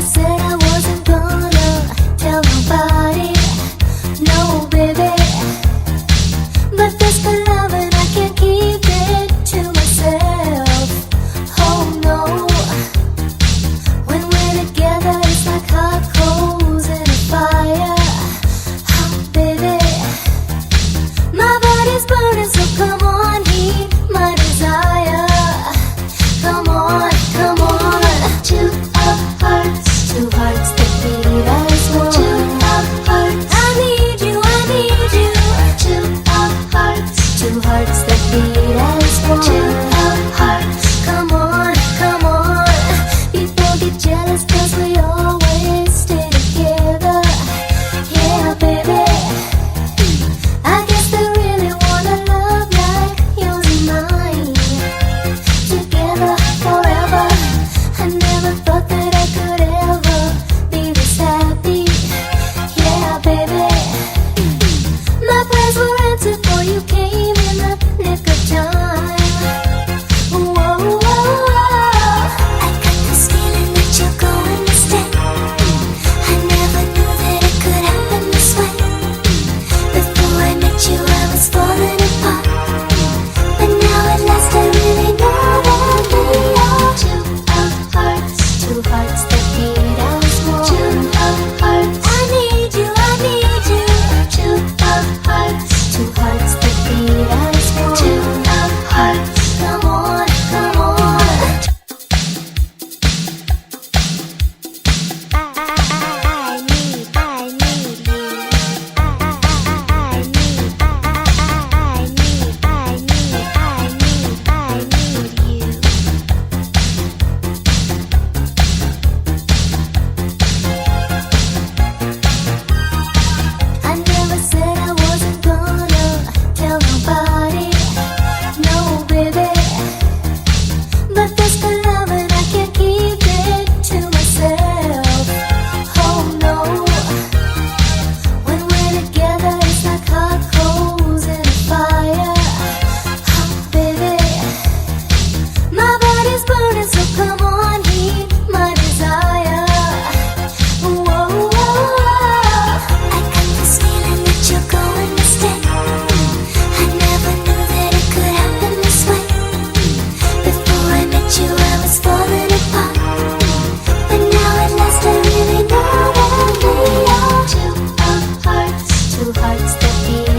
said I wasn't gonna tell nobody, no baby. But this good love and I can't keep it to myself. Oh no, when we're together it's like hot coals in a fire. Oh baby, my body's burning, so come on, heat my desire. Come on, come on. Two hearts that beat as one. Two hearts, I need you, I need you. Two hearts that beat as one. Two hearts, come on, come on. People get jealous 'cause we always stay together. Yeah, baby, I guess they really wanna love like yours and mine, together forever. I never thought that I could ever be this happy. Yeah, baby, my prayers were answered for you came in the nick of time. Whoa, whoa, whoa. I got this feeling that you're going to stay. I never knew that it could happen this way. Before I met you I was falling apart, but now at last I really know that we are two hearts that beat as one. Two hearts, I need you, I need you. Two hearts that beat as one. Two hearts, come on, come on. I need you. I never said I wasn't gonna tell nobody, no baby. But this good love and I can't keep it to myself. Oh no, when we're together it's like hot coals in a fire. Oh baby, my body's burning, so come on, heat my desire. Whoa, whoa, whoa. I got this feeling that you're going to stay. I never knew that it could happen this way. Before I met you I was falling apart, but now at last I really know that we are two hearts that beat